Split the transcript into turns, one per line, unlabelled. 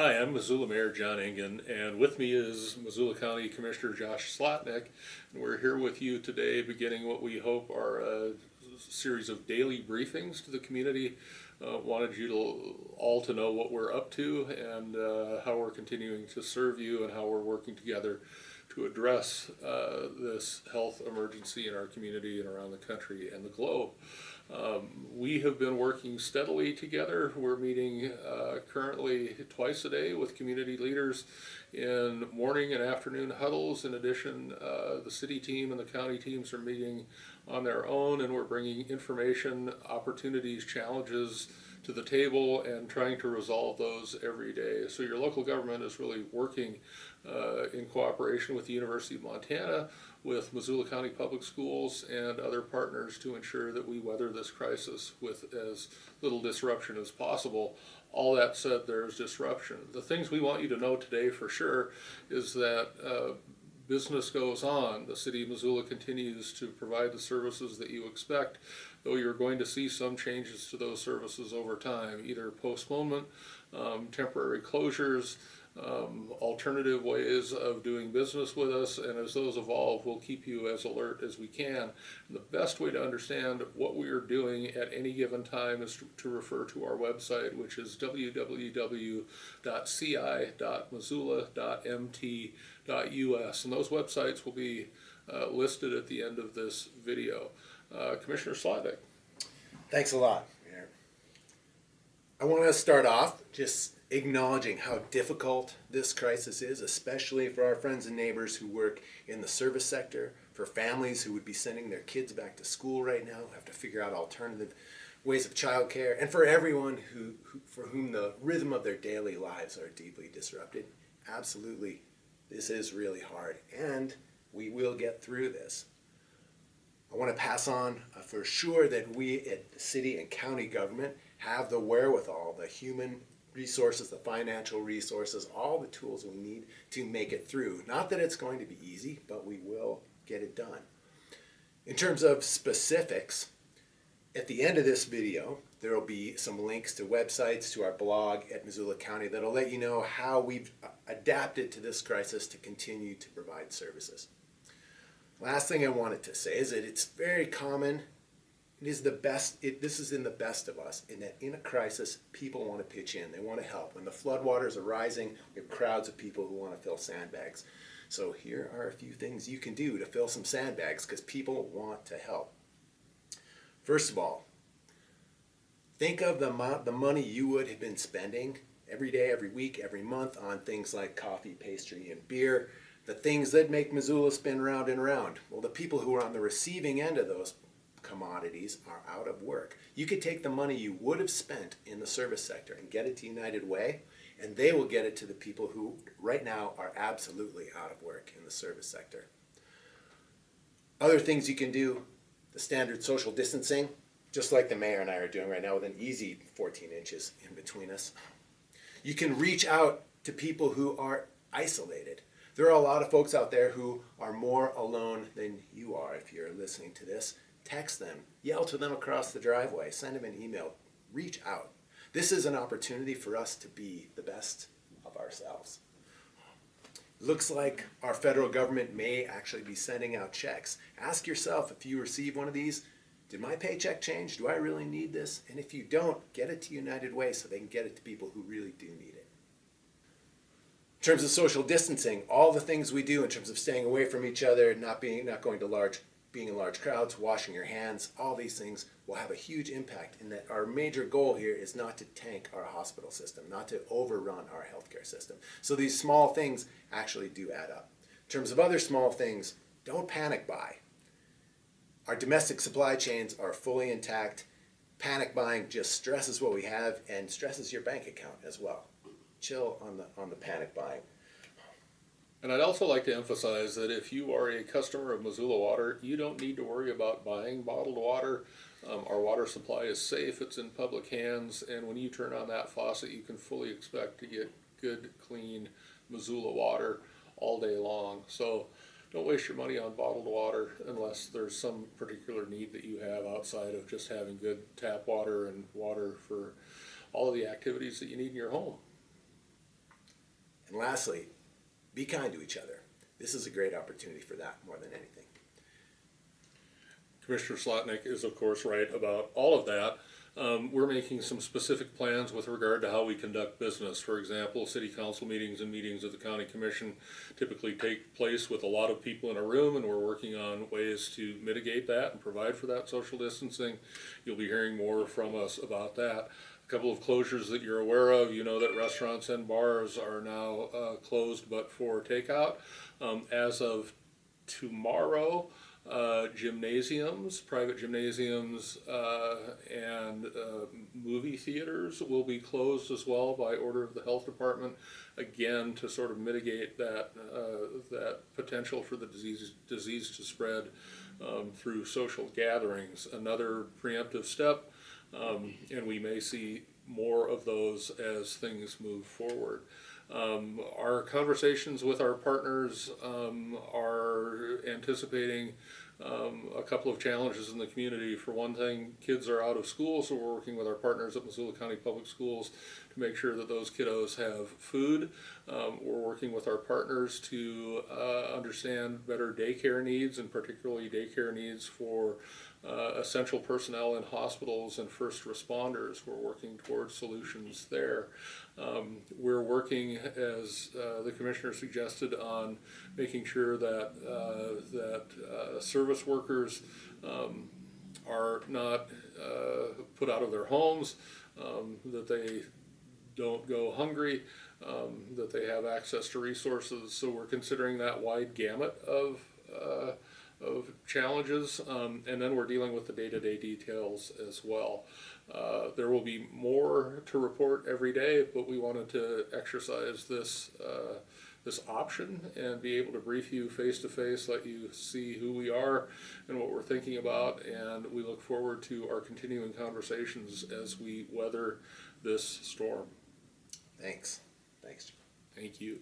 Hi, I'm Missoula Mayor John Engen, and with me is Missoula County Commissioner Josh Slotnick. And we're here with you today beginning what we hope are a series of daily briefings to the community. Wanted you all to know what we're up to and how we're continuing to serve you and how we're working together to address this health emergency in our community and around the country and the globe. We have been working steadily together. We're meeting currently twice a day with community leaders in morning and afternoon huddles. In addition, the city team and the county teams are meeting on their own, and we're bringing information, opportunities, challenges to the table and trying to resolve those every day. So your local government is really working in cooperation with the University of Montana, with Missoula County Public Schools and other partners to ensure that we weather this crisis with as little disruption as possible. All that said, there's disruption. The things we want you to know today for sure is that business goes on. The city of Missoula continues to provide the services that you expect, though you're going to see some changes to those services over time, either postponement, temporary closures, alternative ways of doing business with us, and as those evolve, we'll keep you as alert as we can. And the best way to understand what we are doing at any given time is to refer to our website, which is www.ci.missoula.mt.us, and those websites will be listed at the end of this video. Commissioner Slotnick.
Thanks a lot, Mayor. I want to start off just acknowledging how difficult this crisis is, especially for our friends and neighbors who work in the service sector, for families who would be sending their kids back to school right now, have to figure out alternative ways of childcare, and for everyone for whom the rhythm of their daily lives are deeply disrupted. Absolutely, this is really hard, and we will get through this. I want to pass on for sure that we at the city and county government have the wherewithal, the human resources, the financial resources, all the tools we need to make it through. Not that it's going to be easy, but we will get it done. In terms of specifics, at the end of this video, there will be some links to websites, to our blog at Missoula County that'll let you know how we've adapted to this crisis to continue to provide services. Last thing I wanted to say is that it's very common. It is the best. This is in the best of us, in that in a crisis, people want to pitch in. They want to help. When the floodwaters are rising, we have crowds of people who want to fill sandbags. So here are a few things you can do to fill some sandbags because people want to help. First of all, think of the money you would have been spending every day, every week, every month on things like coffee, pastry, and beer, the things that make Missoula spin round and round. Well, the people who are on the receiving end of those commodities are out of work. You could take the money you would have spent in the service sector and get it to United Way, and they will get it to the people who right now are absolutely out of work in the service sector. Other things you can do, the standard social distancing, just like the mayor and I are doing right now with an easy 14 inches in between us. You can reach out to people who are isolated. There are a lot of folks out there who are more alone than you are if you're listening to this. Text them, yell to them across the driveway, send them an email, reach out. This is an opportunity for us to be the best of ourselves. Looks like our federal government may actually be sending out checks. Ask yourself, if you receive one of these, did my paycheck change? Do I really need this? And if you don't, get it to United Way so they can get it to people who really do need it. In terms of social distancing, all the things we do in terms of staying away from each other, not being in large crowds, washing your hands, all these things will have a huge impact in that our major goal here is not to tank our hospital system, not to overrun our healthcare system. So these small things actually do add up. In terms of other small things, don't panic buy. Our domestic supply chains are fully intact. Panic buying just stresses what we have and stresses your bank account as well. Chill on the panic buying.
And I'd also like to emphasize that if you are a customer of Missoula Water, you don't need to worry about buying bottled water. Our water supply is safe, it's in public hands, and when you turn on that faucet, you can fully expect to get good, clean Missoula water all day long. So don't waste your money on bottled water unless there's some particular need that you have outside of just having good tap water and water for all of the activities that you need in your home.
And lastly, be kind to each other. This is a great opportunity for that more than anything.
Commissioner Slotnick is, of course, right about all of that. We're making some specific plans with regard to how we conduct business. For example, city council meetings and meetings of the county commission typically take place with a lot of people in a room, and we're working on ways to mitigate that and provide for that social distancing. You'll be hearing more from us about that. A couple of closures that you're aware of. You know that restaurants and bars are now closed but for takeout. As of tomorrow, gymnasiums, private gymnasiums, and movie theaters will be closed as well by order of the health department, again to sort of mitigate that that potential for the disease to spread through social gatherings. Another preemptive step, and we may see more of those as things move forward. Our conversations with our partners are anticipating a couple of challenges in the community. For one thing, kids are out of school, so we're working with our partners at Missoula County Public Schools to make sure that those kiddos have food. We're working with our partners to understand better daycare needs, and particularly daycare needs for essential personnel in hospitals and first responders. We're working towards solutions there. We're working, as the commissioner suggested, on making sure that service workers are not put out of their homes, that they don't go hungry, that they have access to resources. So we're considering that wide gamut of challenges, and then we're dealing with the day-to-day details as well. There will be more to report every day, but we wanted to exercise this this option and be able to brief you face to face, let you see who we are and what we're thinking about, and we look forward to our continuing conversations as we weather this storm.
Thanks. Thanks.
Thank you.